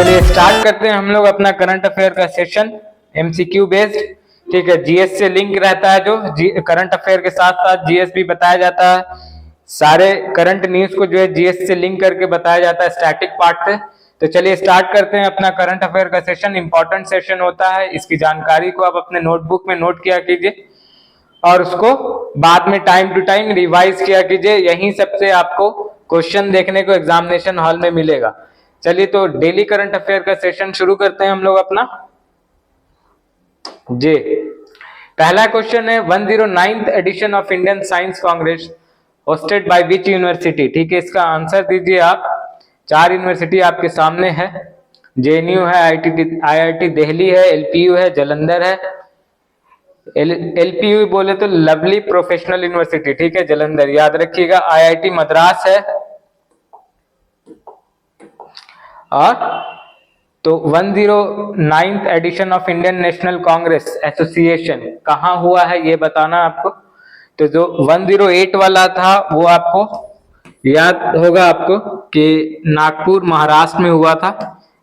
चलिए स्टार्ट करते हैं हम लोग अपना करंट अफेयर का सेशन एमसीक्यू बेस्ड। ठीक है, जीएस से लिंक रहता है, जो करंट अफेयर के साथ साथ जीएस भी बताया जाता है। सारे करंट न्यूज को जो है जीएस से लिंक करके बताया जाता है स्टैटिक पार्ट से। तो चलिए स्टार्ट करते हैं अपना करंट अफेयर का सेशन। इंपॉर्टेंट सेशन होता है, इसकी जानकारी को आप अपने नोटबुक में नोट किया कीजिए और उसको बाद में टाइम टू टाइम रिवाइज किया कीजिए। यहीं सबसे आपको क्वेश्चन देखने को एग्जामिनेशन हॉल में मिलेगा। चलिए तो डेली करंट अफेयर का सेशन शुरू करते हैं हम लोग अपना। जी, पहला क्वेश्चन है 109th edition of Indian science congress hosted by which university. ठीक है, इसका आंसर दीजिए आप। 4 यूनिवर्सिटी आपके सामने है, जेएनयू है, आईआईटी दिल्ली है, एलपीयू है, जालंधर है। एलपीयू बोले तो लवली प्रोफेशनल यूनिवर्सिटी, ठीक है, जालंधर याद रखिएगा। आईआईटी मद्रास है। और तो 109th edition of Indian national congress association कहाँ हुआ है ये बताना आपको। तो जो 108 वाला था वो आपको याद होगा आपको कि नागपुर महाराष्ट्र में हुआ था।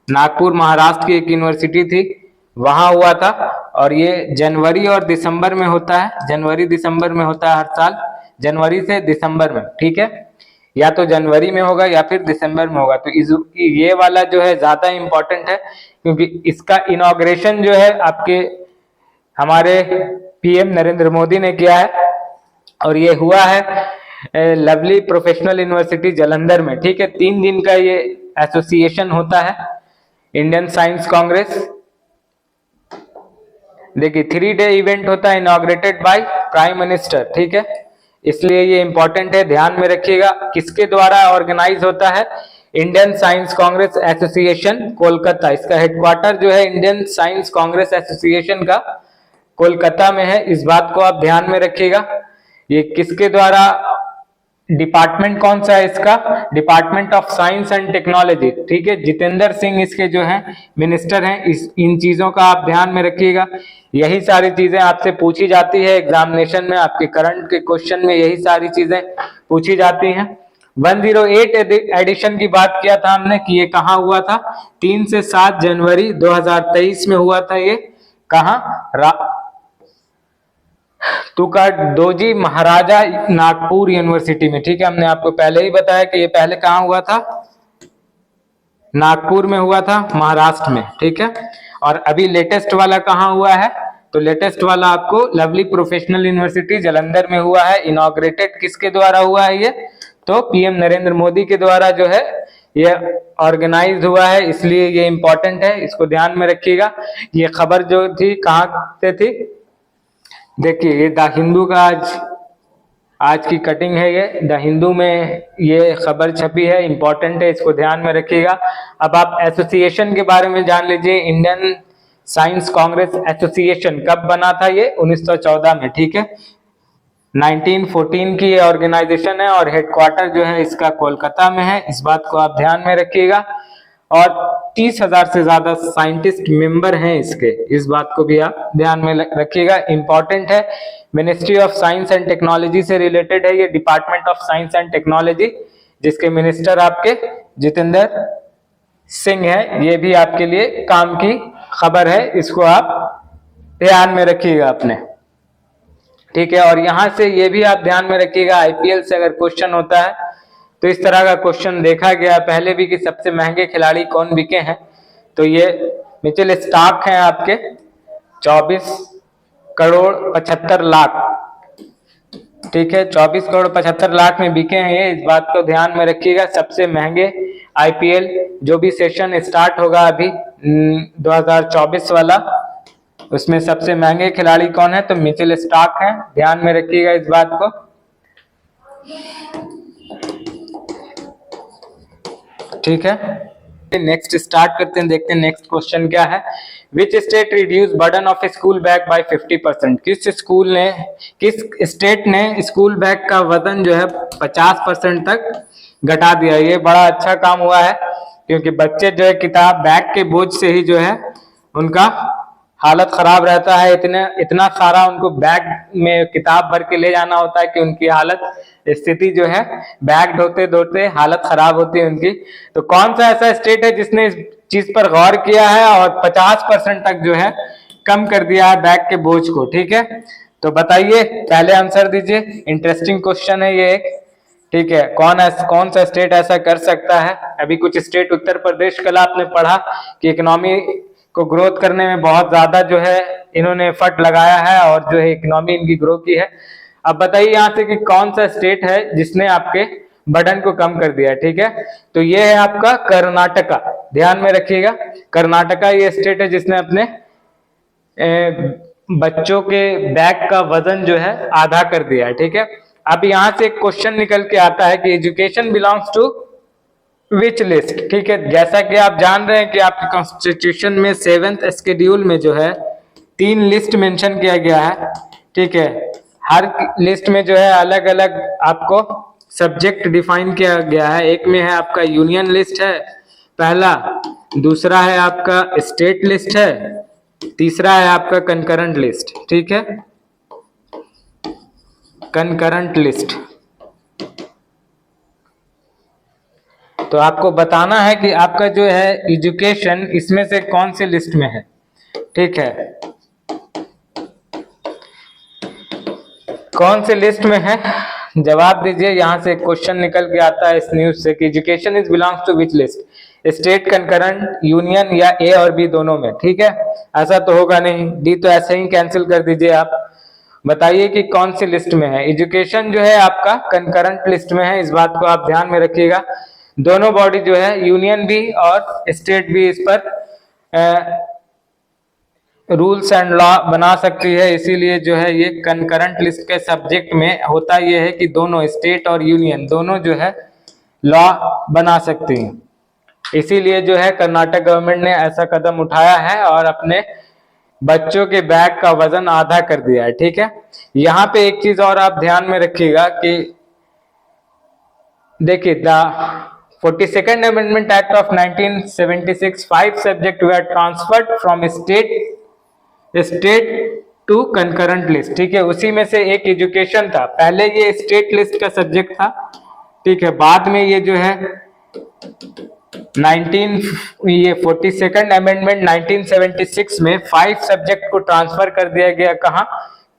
नागपुर महाराष्ट्र की एक यूनिवर्सिटी थी, वहां हुआ था। और ये जनवरी और दिसंबर में होता है, जनवरी दिसंबर में होता है हर साल, जनवरी से दिसंबर में। ठीक है, या तो जनवरी में होगा या फिर दिसंबर में होगा। तो ये वाला जो है ज्यादा इंपॉर्टेंट है क्योंकि इसका इनॉग्रेशन जो है आपके हमारे पीएम नरेंद्र मोदी ने किया है और ये हुआ है लवली प्रोफेशनल यूनिवर्सिटी जालंधर में। ठीक है, 3 दिन का ये एसोसिएशन होता है इंडियन साइंस कांग्रेस। देखिए 3 डे इवेंट होता है, इनॉग्रेटेड बाय प्राइम मिनिस्टर। ठीक है, इसलिए ये इंपॉर्टेंट है, ध्यान में रखिएगा। किसके द्वारा ऑर्गेनाइज होता है? Indian science Congress association Kolkata. इसका हेडक्वार्टर जो है इंडियन साइंस कांग्रेस एसोसिएशन का कोलकाता में है, इस बात को आप ध्यान में रखिएगा। ये किसके द्वारा, डिपार्टमेंट कौन सा है इसका? Department of science and technology. ठीक है, जितेंद्र सिंह इसके जो हैं मिनिस्टर हैं। इन चीजों का आप ध्यान में रखिएगा। यही सारी चीजें आपसे पूछी जाती है एग्जामिनेशन में, आपके करंट के क्वेश्चन में यही सारी चीजें पूछी जाती हैं। 108 एडिशन की बात किया था हमने कि ये कहाँ हुआ था? 3 से 7 जनवरी 2023 में हुआ था। ये कहाँ? तुकाडोजी महाराजा नागपुर यूनिवर्सिटी में। ठीक है, हमने आपको पहले ही बताया कि ये पहले कहाँ हुआ था? नागपुर में हुआ था, महाराष्ट्र में। ठीक है, और अभी लेटेस्ट वाला कहाँ हुआ है? तो लेटेस्ट वाला आपको लवली प्रोफेशनल यूनिवर्सिटी जालंधर में हुआ है। इनॉग्रेटेड किसके द्वारा हुआ है ये? तो पीएम नरेंद्र मोदी के द्वारा जो है ये ऑर्गेनाइज हुआ है, इसलिए ये इंपॉर्टेंट है, इसको ध्यान में रखिएगा। ये खबर जो थी कहाँ से थी? देखिए ये द हिंदू का आज की कटिंग है, ये द हिंदू में ये खबर छपी है, इंपॉर्टेंट है, इसको ध्यान में रखिएगा। अब आप एसोसिएशन के बारे में जान लीजिए। इंडियन साइंस कांग्रेस एसोसिएशन कब बना था? ये 1914 में। ठीक है, 1914 की ये ऑर्गेनाइजेशन है और हेडक्वार्टर जो है इसका कोलकाता में है, इस बात को आप ध्यान में रखिएगा। और 30,000 से ज्यादा साइंटिस्ट मेंबर हैं इसके, इस बात को भी आप ध्यान में रखिएगा, इंपॉर्टेंट है। Ministry of science and technology से रिलेटेड है ये, department of science and technology, जिसके मिनिस्टर आपके जितेंद्र सिंह है। ये भी आपके लिए काम की खबर है, इसको आप ध्यान में रखिएगा अपने। ठीक है, और यहां से ये भी आप ध्यान में रखिएगा, आईपीएल से अगर क्वेश्चन होता है तो इस तरह का क्वेश्चन देखा गया पहले भी कि सबसे महंगे खिलाड़ी कौन बिके हैं। तो ये मिचेल स्टार्क हैं आपके, 24 करोड़ 75 लाख। ठीक है, 24 करोड़ 75 लाख में बिके हैं ये, इस बात को ध्यान में रखिएगा। सबसे महंगे आईपीएल जो भी सेशन स्टार्ट होगा अभी 2024 वाला, उसमें सबसे महंगे खिलाड़ी कौन है? तो मिचेल स्टार्क हैं, ध्यान में रखिएगा इस बात को। ठीक है, नेक्स्ट स्टार्ट करते हैं, देखते हैं नेक्स्ट क्वेश्चन क्या है। Which state reduce burden of school bag by 50%। किस स्टेट ने स्कूल बैग का वजन जो है 50% तक घटा दिया? ये बड़ा अच्छा काम हुआ है क्योंकि बच्चे जो है किताब बैग के बोझ से ही जो है उनका हालत खराब रहता है, इतना इतना सारा उनको बैग में किताब भर के ले जाना होता है कि उनकी हालत स्थिति जो है बैग ढोते ढोते हालत खराब होती है उनकी। तो कौन सा ऐसा स्टेट है जिसने इस चीज पर गौर किया है और 50% तक जो है कम कर दिया है बैग के बोझ को, ठीक है। तो बताइए, पहले आंसर दीजिए, इंटरेस्टिंग क्वेश्चन है ये एक, ठीक है। कौन सा स्टेट ऐसा कर सकता है? अभी कुछ स्टेट, उत्तर प्रदेश कल आपने पढ़ा कि इकोनॉमी को ग्रोथ करने में बहुत ज्यादा जो है इन्होंने एफर्ट लगाया है और जो है इकोनॉमी इनकी ग्रो की है। अब बताइए यहाँ से कि कौन सा स्टेट है जिसने आपके बर्डन को कम कर दिया है, ठीक है। तो ये है आपका कर्नाटका, ध्यान में रखिएगा। कर्नाटका ये स्टेट है जिसने अपने बच्चों के बैग का वजन जो है आधा कर दिया है, ठीक है। अब यहाँ से एक क्वेश्चन निकल के आता है कि education belongs to which list, ठीक है। जैसा कि आप जान रहे हैं कि आपके कॉन्स्टिट्यूशन में 7th शेड्यूल में जो है 3 लिस्ट मेंशन किया गया है, ठीक है। हर लिस्ट में जो है अलग अलग आपको सब्जेक्ट डिफाइन किया गया है। एक में है आपका यूनियन लिस्ट है पहला, दूसरा है आपका स्टेट लिस्ट है, तीसरा है आपका कंकरेंट लिस्ट, ठीक है, कंकरेंट लिस्ट। तो आपको बताना है कि आपका जो है एजुकेशन इसमें से कौन से लिस्ट में है, ठीक है, कौन से लिस्ट में है, जवाब दीजिए। यहां से क्वेश्चन निकल के आता है इस न्यूज से कि education is belongs to which list, state, concurrent, union या ए और बी दोनों में, ठीक है। ऐसा तो होगा नहीं, डी तो ऐसे ही कैंसिल कर दीजिए आप। बताइए कि कौन सी लिस्ट में है। एजुकेशन जो है आपका कंकरेंट लिस्ट में है, इस बात को आप ध्यान में रखिएगा। दोनों बॉडी जो है यूनियन भी और स्टेट भी इस पर रूल्स एंड लॉ बना सकती है, इसीलिए जो है ये कंकरेंट लिस्ट के सब्जेक्ट में होता ये है कि दोनों स्टेट और यूनियन दोनों जो है लॉ बना सकती हैं। इसीलिए जो है कर्नाटक गवर्नमेंट ने ऐसा कदम उठाया है और अपने बच्चों के बैग का वजन आधा कर दिया है, ठीक है। यहाँ पे एक चीज और आप ध्यान में रखिएगा कि देखिए, the 42nd Amendment Act of 1976, 5 subjects were transferred from state to concurrent list, ठीक है। उसी में से एक एजुकेशन था, पहले ये स्टेट लिस्ट का सब्जेक्ट था, ठीक है। बाद में ये जो है 42nd अमेंडमेंट 1976 में 5 सब्जेक्ट को ट्रांसफर कर दिया गया, कहाँ,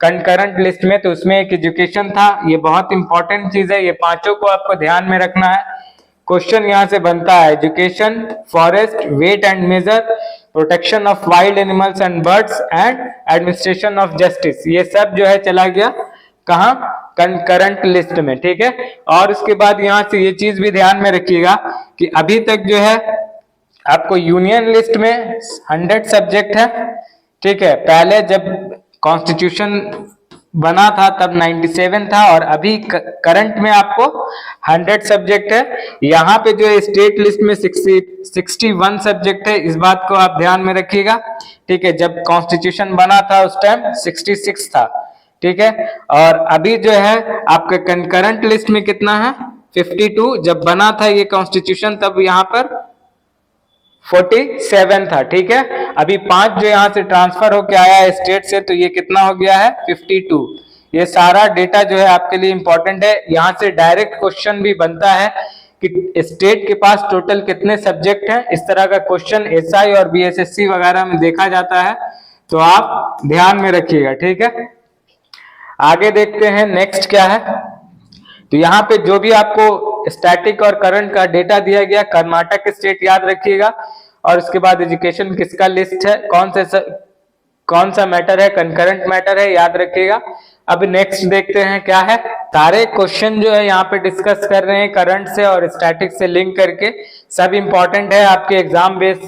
कंकरेंट लिस्ट में। तो उसमें एक एजुकेशन था, ये बहुत इंपॉर्टेंट चीज है, ये पांचों को आपको ध्यान में रखना है। क्वेश्चन यहां से बनता है, education, forest, weight and measure, protection of wild animals and birds and administration of justice, ये सब जो है चला गया कहाँ, कंकरेंट लिस्ट में, ठीक है। और उसके बाद यहां से ये चीज भी ध्यान में रखिएगा कि अभी तक जो है आपको यूनियन लिस्ट में 100 सब्जेक्ट है, ठीक है। पहले जब कॉन्स्टिट्यूशन बना था तब 97 था और अभी करंट में आपको 100 सब्जेक्ट है। यहाँ पे जो स्टेट लिस्ट में 61 सब्जेक्ट है, इस बात को आप ध्यान में रखिएगा, ठीक है। जब कॉन्स्टिट्यूशन बना था उस टाइम 66 था, ठीक है। और अभी जो है आपके कंकरेंट लिस्ट में कितना है, 52। जब बना था ये कॉन्स्टिट्यूशन तब यहाँ पर 47 था, ठीक है। अभी 5 जो यहाँ से ट्रांसफर होके आया है स्टेट से, तो ये कितना हो गया है, 52। ये सारा डेटा जो है आपके लिए इंपॉर्टेंट है। यहाँ से डायरेक्ट क्वेश्चन भी बनता है कि स्टेट के पास टोटल कितने सब्जेक्ट हैं, इस तरह का क्वेश्चन एसआई और बीएसएससी वगैरह में देखा जाता है, तो आप ध्यान में रखिएगा, ठीक है। आगे देखते हैं नेक्स्ट क्या है। तो यहाँ पे जो भी आपको स्टैटिक और करंट का डेटा दिया गया, कर्नाटक स्टेट याद रखिएगा, और उसके बाद एजुकेशन किसका लिस्ट है, कौन सा मैटर है, कंकरेंट मैटर है, याद रखिएगा। अब नेक्स्ट देखते हैं क्या है। सारे क्वेश्चन जो है यहाँ पे डिस्कस कर रहे हैं करंट से और स्टैटिक से लिंक करके, सब इंपॉर्टेंट है आपके एग्जाम बेस,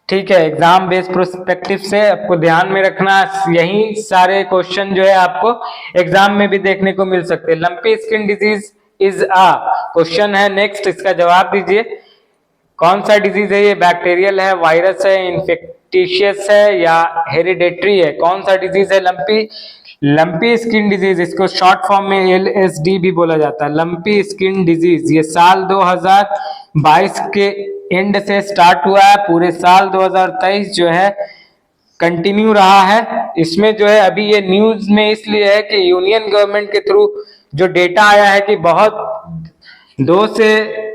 ठीक है। एग्जाम बेस्ड प्रोस्पेक्टिव से आपको ध्यान में रखना, यही सारे क्वेश्चन जो है आपको एग्जाम में भी देखने को मिल सकते हैं। Lumpy skin disease is a question है नेक्स्ट, इसका जवाब दीजिए। कौन सा डिजीज है ये, बैक्टीरियल है, वायरस है, इन्फेक्टिशियस है या हेरिडेटरी है, कौन सा डिजीज है लंपी स्किन डिजीज, इसको शॉर्ट फॉर्म में LSD भी बोला जाता है, लंपी स्किन डिजीज। ये साल 2022 के एंड से स्टार्ट हुआ है, पूरे साल 2023 जो है कंटिन्यू रहा है। इसमें जो है अभी ये न्यूज में इसलिए है कि यूनियन गवर्नमेंट के थ्रू जो डेटा आया है कि बहुत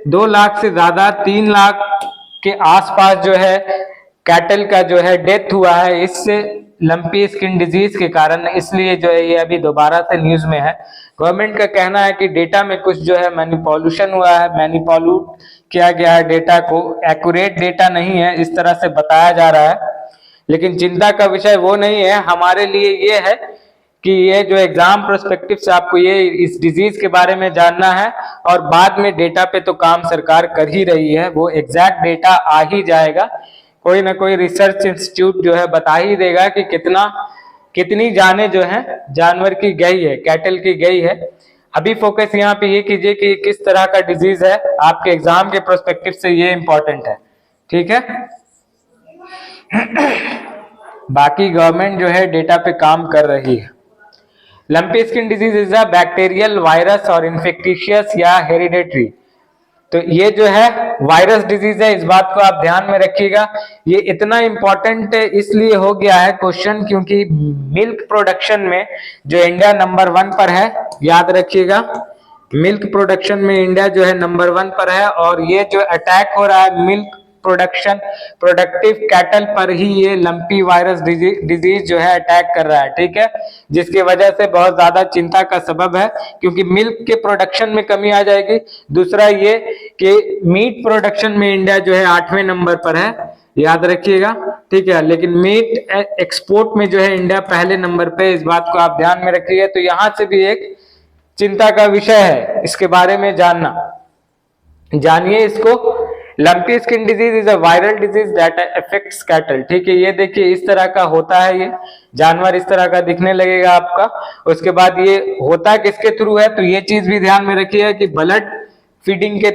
2 लाख से ज्यादा 3 लाख के आसपास जो है कैटल का जो है डेथ हुआ है इससे लंपी स्किन डिजीज के कारण, इसलिए जो है ये अभी दोबारा से न्यूज में है। गवर्नमेंट का कहना है कि डेटा में कुछ जो है मैनिपुलेशन हुआ है, मैनिपुलेट किया गया है डेटा को, एक्यूरेट डेटा नहीं है इस तरह से बताया जा रहा है। लेकिन चिंता का विषय वो नहीं है, हमारे लिए ये है कि ये जो एग्जाम प्रोस्पेक्टिव से आपको ये इस डिजीज के बारे में जानना है और बाद में डेटा पे तो काम सरकार कर ही रही है, वो एग्जैक्ट डेटा आ ही जाएगा। कोई ना कोई रिसर्च इंस्टीट्यूट जो है बता ही देगा कि कितनी जाने जो है जानवर की गई है, कैटल की गई है। अभी फोकस यहाँ पे ये कीजिए कि किस तरह का डिजीज है, आपके एग्जाम के प्रोस्पेक्टिव से ये इंपॉर्टेंट है, ठीक है। बाकी गवर्नमेंट जो है डेटा पे काम कर रही है। Lumpy skin disease is a bacterial, virus और इन्फेक्टिशियस या हेरिडेटरी। तो ये जो है वायरस डिजीज है, इस बात को आप ध्यान में रखिएगा। ये इतना इंपॉर्टेंट इसलिए हो गया है क्वेश्चन क्योंकि मिल्क प्रोडक्शन में जो इंडिया नंबर 1 पर है, याद रखिएगा मिल्क प्रोडक्शन में इंडिया जो है नंबर 1 पर है और ये जो अटैक हो रहा है मिल्क प्रोडक्शन प्रोडक्टिव कैटल पर ही ये लंपी वायरस डिजीज जो है अटैक कर रहा है, ठीक है, जिसकी वजह से बहुत ज्यादा चिंता का सबब है क्योंकि मिल्क के प्रोडक्शन में कमी आ जाएगी। दूसरा ये कि मीट प्रोडक्शन में इंडिया जो है 8वें नंबर पर है, याद रखिएगा, ठीक है, लेकिन मीट एक्सपोर्ट में जो है इंडिया पहले नंबर पे, इस बात को आप ध्यान में रखिएगा। तो यहां से भी एक चिंता का विषय है, इसके बारे में जानना, जानिए इसको। Lumpy skin disease is a viral disease that affects cattle, ठीक है, ये देखिए इस तरह का होता है, ये जानवर इस तरह का दिखने लगेगा आपका। उसके बाद ये होता किसके थ्रू है, तो ये चीज भी ध्यान में रखिए कि ब्लड फीडिंग के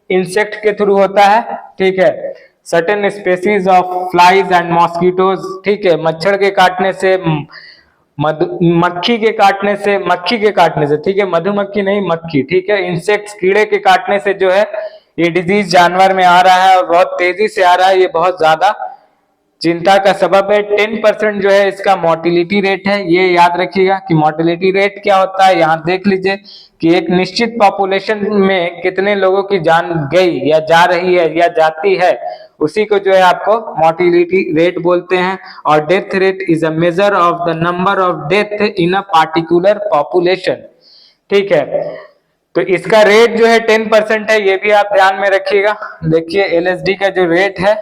इंसेक्ट के थ्रू होता है, ठीक है, certain species of flies and mosquitoes, ठीक है, मच्छर के काटने से, मक्खी के काटने से, ठीक है, मधुमक्खी नहीं मक्खी, ठीक है, इंसेक्ट्स कीड़े के काटने से जो है ये डिजीज जानवर में आ रहा है और बहुत तेजी से आ रहा है, ये बहुत ज्यादा चिंता का सबब है। 10% जो है इसका मोर्टिलिटी रेट है, ये याद रखिएगा कि मोर्टिलिटी रेट क्या होता है। यहाँ देख लीजिए कि एक निश्चित पॉपुलेशन में कितने लोगों की जान गई या जा रही है या जाती है, उसी को जो है आपको मोर्टिलिटी रेट बोलते हैं। और death rate is a measure of the number of death in a particular population, ठीक है। तो इसका रेट जो है 10% है, ये भी आप ध्यान में रखिएगा। देखिए एलएसडी का जो रेट है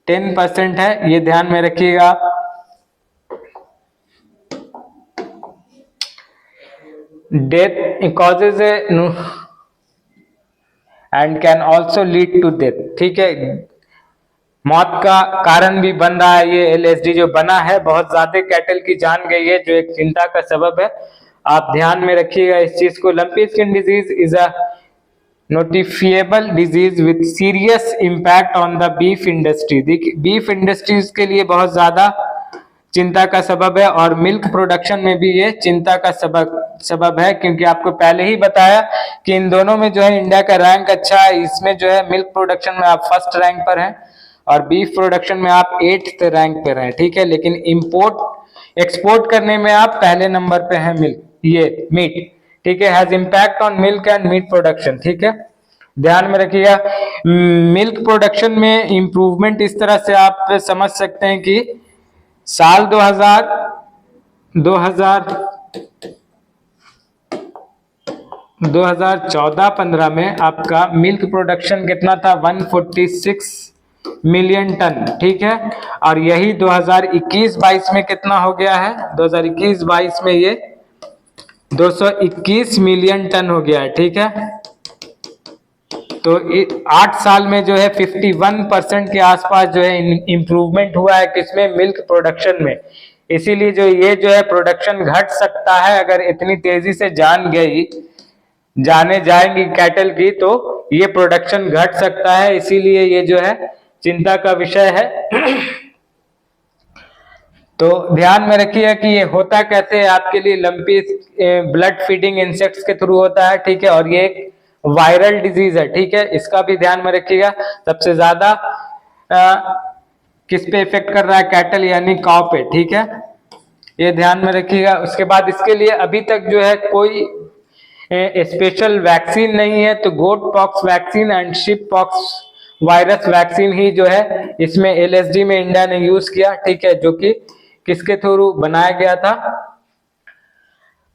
10% है, ये ध्यान में रखिएगा। Death causes and can also lead to death, ठीक है, मौत का कारण भी बन रहा है। ये एलएसडी जो बना है, बहुत ज्यादा कैटल की जान गई है, जो एक चिंता का सबब है, आप ध्यान में रखिएगा इस चीज को। Lumpy skin disease is a notifiable disease with serious impact on the beef industry. देखिए बीफ इंडस्ट्रीज के लिए बहुत ज्यादा चिंता का सबब है और मिल्क प्रोडक्शन में भी ये चिंता का सबब है क्योंकि आपको पहले ही बताया कि इन दोनों में जो है इंडिया का रैंक अच्छा है। इसमें जो है मिल्क प्रोडक्शन में आप फर्स्ट रैंक पर हैं और बीफ प्रोडक्शन में आप 8th रैंक पर हैं, ठीक है, लेकिन एक्सपोर्ट करने में आप पहले नंबर पे हैं मिल्क, ये मीट, ठीक है, has impact on milk and meat production, ठीक है, ध्यान में रखिएगा। मिल्क प्रोडक्शन में इंप्रूवमेंट इस तरह से आप समझ सकते हैं कि साल 2014-15 में आपका मिल्क प्रोडक्शन कितना था, 146 मिलियन टन, ठीक है, और यही 2021-22 में कितना हो गया है, 2021-22 में ये 221 मिलियन टन हो गया है, ठीक है। तो 8 साल में जो है 51% के आसपास जो है इंप्रूवमेंट हुआ है किसमें, मिल्क प्रोडक्शन में। इसीलिए जो है प्रोडक्शन घट सकता है अगर इतनी तेजी से जाने जाएंगी कैटल की, तो ये प्रोडक्शन घट सकता है, इसीलिए ये जो है चिंता का विषय है। तो ध्यान में रखिए कि ये होता कैसे है आपके लिए, लंपी ब्लड फीडिंग इंसेक्ट्स के थ्रू होता है, ठीक है, और ये एक वायरल डिजीज है, ठीक है, इसका भी ध्यान में रखिएगा। सबसे ज्यादा किस पे इफेक्ट कर रहा है? कैटल यानी काव पे, ठीक है, ये ध्यान में रखिएगा। उसके बाद इसके लिए अभी तक जो है कोई स्पेशल वैक्सीन नहीं है, तो goat pox vaccine and sheep pox virus vaccine ही जो है इसमें एलएसडी में इंडिया ने यूज किया, ठीक है, जो कि किसके थ्रू बनाया गया था?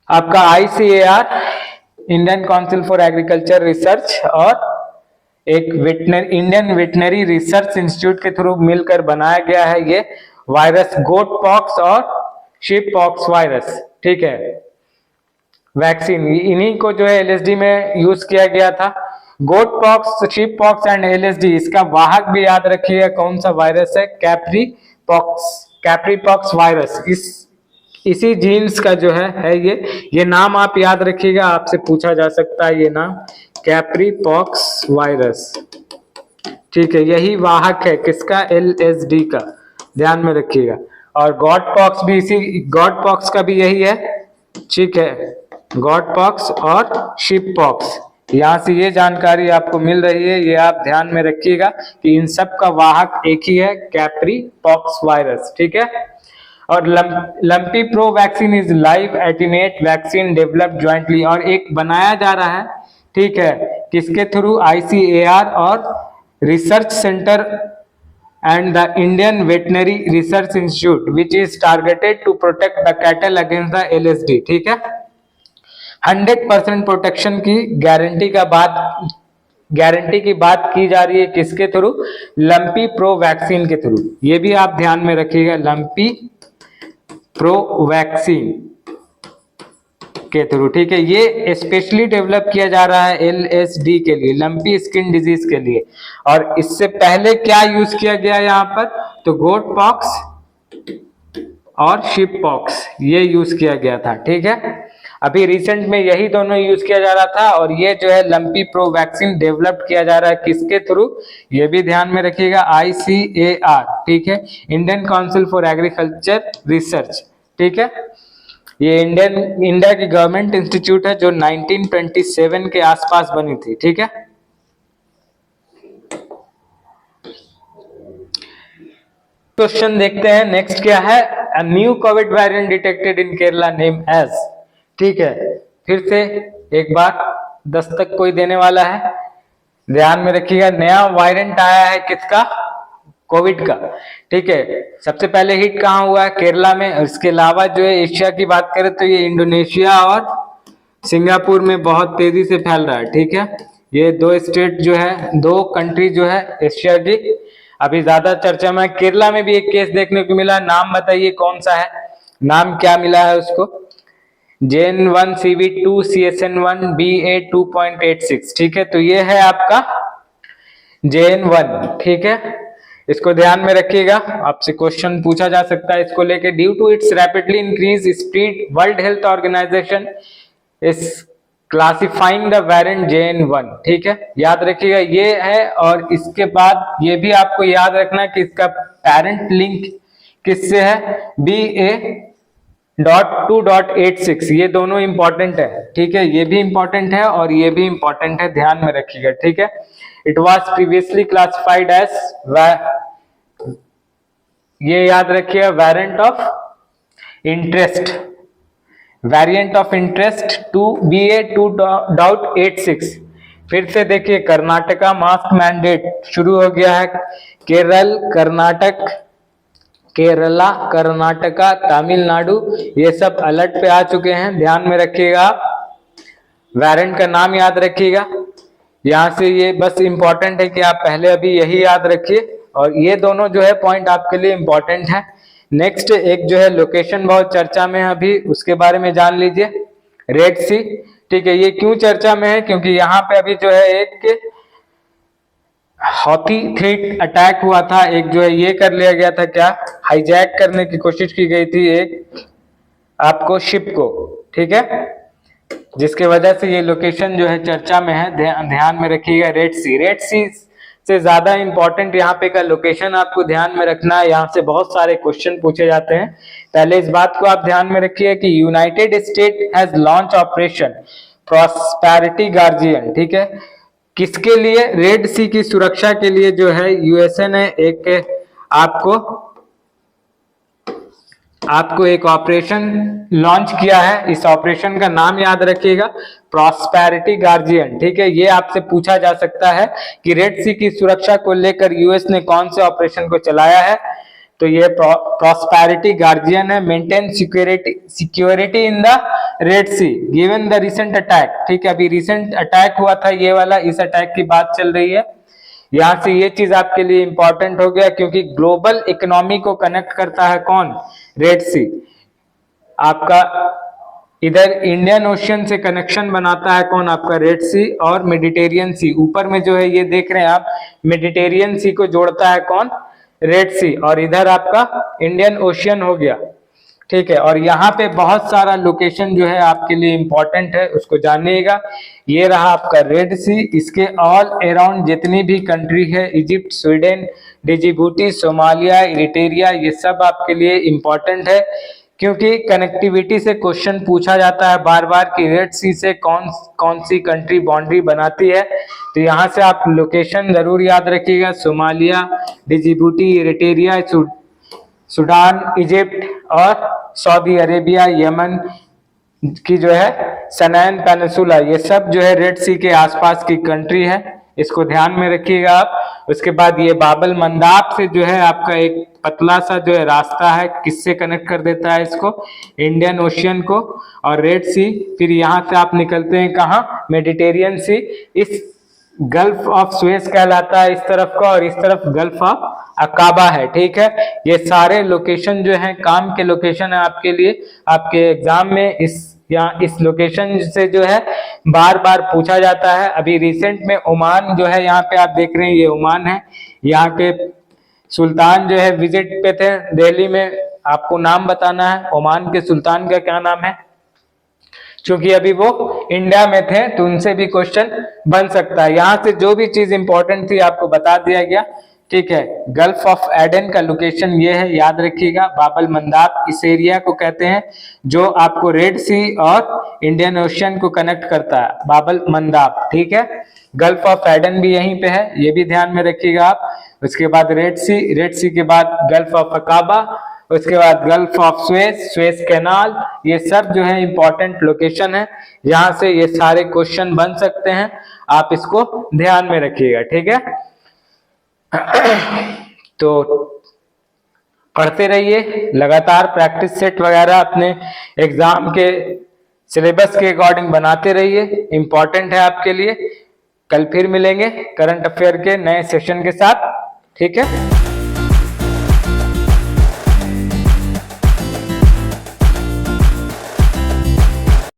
आपका ICAR, Indian council for agriculture research, और एक इंडियन वेटनरी रिसर्च इंस्टीट्यूट के थ्रू मिलकर बनाया गया है ये वायरस, गोट पॉक्स और शिप पॉक्स वायरस, ठीक है, वैक्सीन। इन्हीं को जो है एलएसडी में यूज किया गया था। Goat pox, sheep pox and LSD, इसका वाहक भी याद रखिएगा कौन सा वायरस है? Capri pox virus. इसी जीन्स का जो है ये नाम आप याद रखिएगा, आपसे पूछा जा सकता है ये नाम, कैप्री पॉक्स वायरस, ठीक है, यही वाहक है किसका? एलएसडी का, ध्यान में रखिएगा। और गॉट पॉक्स भी गॉट पॉक्स का भी यही है, ठीक है, गॉट पॉक्स और शिप पॉक्स, यहाँ से ये जानकारी आपको मिल रही है, ये आप ध्यान में रखिएगा कि इन सब का वाहक एक ही है, कैप्री पॉक्स वायरस, ठीक है। और lumpy pro vaccine is live attenuated vaccine developed jointly, और एक बनाया जा रहा है, ठीक है, किसके थ्रू? आईसीएआर और research centre and the Indian veterinary research institute which is targeted to protect the cattle against the LSD, ठीक है। 100% प्रोटेक्शन की गारंटी की बात की जा रही है किसके थ्रू? लंपी प्रो वैक्सीन के थ्रू, ये भी आप ध्यान में रखिएगा, लंपी प्रो वैक्सीन के थ्रू, ठीक है। ये स्पेशली डेवलप किया जा रहा है एलएसडी के लिए, लंपी स्किन डिजीज के लिए। और इससे पहले क्या यूज किया गया यहाँ पर? तो गोट पॉक्स और शिप पॉक्स ये यूज किया गया था, ठीक है। अभी रिसेंट में यही दोनों यूज किया जा रहा था, और ये जो है लंपी प्रो वैक्सीन डेवलप किया जा रहा है किसके थ्रू? ये भी ध्यान में रखिएगा, आईसीएआर, ठीक है, Indian council for agriculture research, ठीक है। ये इंडिया की गवर्नमेंट इंस्टीट्यूट है जो 1927 के आसपास बनी थी, ठीक है। क्वेश्चन देखते हैं नेक्स्ट क्या है? A new covid variant detected in Kerala name as, ठीक है, फिर से एक बार दस्तक कोई देने वाला है, ध्यान में रखिएगा। नया वायरेंट आया है किसका? कोविड का, ठीक है। सबसे पहले हिट कहाँ हुआ है? केरला में। इसके अलावा जो है एशिया की बात करें तो ये इंडोनेशिया और सिंगापुर में बहुत तेजी से फैल रहा है, ठीक है। ये दो स्टेट जो है, दो कंट्री जो है एशिया की अभी ज्यादा चर्चा में। केरला में भी एक केस देखने को मिला, नाम बताइए कौन सा है? नाम क्या मिला है उसको? JN1 CV2 CSN1 BA 2.86, ठीक है। तो ये है आपका JN1, ठीक है, इसको ध्यान में रखिएगा, आपसे क्वेश्चन पूछा जा सकता है इसको लेके। Due to its rapidly increase speed, world health organization is classifying the variant JN1, ठीक है, याद रखिएगा ये है। और इसके बाद ये भी आपको याद रखना कि इसका पेरेंट लिंक किससे है? BA.2.86, ये दोनों इंपॉर्टेंट है, ठीक है, ये भी इंपॉर्टेंट है और ये भी इंपॉर्टेंट है, ध्यान में रखिएगा, ठीक है। It was previously classified as, ये याद रखिएगा, वेरिएंट ऑफ इंटरेस्ट 2BA.2.86। फिर से देखिए, कर्नाटका मास्क मैंडेट शुरू हो गया है। केरला, कर्नाटका, तमिलनाडु, ये सब अलर्ट पे आ चुके हैं, ध्यान में रखिएगा। वेरिएंट का नाम याद रखिएगा, यहाँ से ये बस इंपॉर्टेंट है कि आप पहले अभी यही याद रखिए, और ये दोनों जो है पॉइंट आपके लिए इंपॉर्टेंट है। नेक्स्ट एक जो है लोकेशन बहुत चर्चा में है अभी, उसके बारे में जान लीजिए, रेड सी, ठीक है। ये क्यों चर्चा में है? क्योंकि यहाँ पे अभी जो है एक हॉथी थ्रेट अटैक हुआ था, एक जो है ये कर लिया गया था, क्या हाईजैक करने की कोशिश की गई थी एक आपको शिप को, ठीक है, जिसके वजह से ये लोकेशन जो है चर्चा में है, ध्यान में रखिएगा। रेड सी से ज्यादा इंपॉर्टेंट यहाँ पे का लोकेशन आपको ध्यान में रखना है, यहाँ से बहुत सारे क्वेश्चन पूछे जाते हैं। पहले इस बात को आप ध्यान में रखिए कि United state has launch operation prosperity guardian, ठीक है, किसके लिए? रेड सी की सुरक्षा के लिए जो है यूएसए ने एक आपको एक ऑपरेशन लॉन्च किया है। इस ऑपरेशन का नाम याद रखिएगा, प्रॉस्पेरिटी गार्जियन। ठीक है, ये आपसे पूछा जा सकता है कि रेड सी की सुरक्षा को लेकर यूएस ने कौन से ऑपरेशन को चलाया है, तो ये प्रॉस्पेरिटी गार्जियन है। Maintain security in the red sea given the recent attack. ठीक है, अभी रिसेंट अटैक हुआ था ये वाला, इस अटैक की बात चल रही है। यहां से ये चीज आपके लिए इंपॉर्टेंट हो गया, क्योंकि ग्लोबल इकोनॉमी को कनेक्ट करता है कौन, रेड सी। आपका इधर इंडियन ओशियन से कनेक्शन बनाता है कौन, आपका रेड सी और मेडिटेरियन सी। ऊपर में जो है ये देख रहे हैं आप, मेडिटेरियन सी को जोड़ता है कौन, रेड सी, और इधर आपका इंडियन ओशियन हो गया। ठीक है, और यहाँ पे बहुत सारा लोकेशन जो है आपके लिए इंपॉर्टेंट है, उसको जानिएगा। ये रहा आपका रेड सी, इसके ऑल अराउंड जितनी भी कंट्री है, इजिप्ट, स्वीडन, डिजिबूटी, सोमालिया, इरिट्रिया, ये सब आपके लिए इंपॉर्टेंट है, क्योंकि कनेक्टिविटी से क्वेश्चन पूछा जाता है बार बार कि रेड सी से कौन सी कंट्री बाउंड्री बनाती है। तो यहाँ से आप लोकेशन जरूर याद रखिएगा, सोमालिया, डिजिबूटी, इरिट्रिया, सूडान, इजिप्ट और सऊदी अरेबिया, यमन की जो है सनाइन पेनिसुला, ये सब जो है रेड सी के आसपास की कंट्री है, इसको ध्यान में रखिएगा आप। उसके बाद ये बाबल मंदाब से जो है आपका एक पतला सा जो है रास्ता है, किससे कनेक्ट कर देता है इसको, इंडियन ओशियन को और रेड सी। फिर यहाँ से आप निकलते हैं कहाँ, मेडिटेरियन सी। इस गल्फ ऑफ सुएज कहलाता है इस तरफ का, और इस तरफ गल्फ ऑफ अकाबा है। ठीक है, ये सारे लोकेशन जो हैं काम के लोकेशन है आपके लिए, आपके एग्जाम में इस लोकेशन से जो है बार बार पूछा जाता है। अभी रिसेंट में ओमान जो है, यहाँ पे आप देख रहे हैं ये ओमान है, यहाँ के सुल्तान जो है विजिट पे थे दिल्ली में। आपको नाम बताना है ओमान के सुल्तान का क्या नाम है, क्योंकि अभी वो इंडिया में थे तो उनसे भी क्वेश्चन बन सकता है। यहाँ से जो भी चीज इंपॉर्टेंट थी आपको बता दिया गया। ठीक है, गल्फ ऑफ एडन का लोकेशन ये है, याद रखिएगा। बाबल मंदाब इस एरिया को कहते हैं जो आपको रेड सी और इंडियन ओशियन को कनेक्ट करता है, बाबल मंदाब। ठीक है, गल्फ ऑफ एडन भी यहीं पे है, ये भी ध्यान में रखिएगा आप। उसके बाद रेड सी के बाद गल्फ ऑफ अकाबा, उसके बाद गल्फ ऑफ स्वेज कैनाल, ये सब जो है इंपॉर्टेंट लोकेशन है, यहाँ से ये सारे क्वेश्चन बन सकते हैं, आप इसको ध्यान में रखिएगा। ठीक है, तो पढ़ते रहिए, लगातार प्रैक्टिस सेट वगैरह अपने एग्जाम के सिलेबस के अकॉर्डिंग बनाते रहिए, इंपॉर्टेंट है आपके लिए। कल फिर मिलेंगे करंट अफेयर के नए सेशन के साथ। ठीक है।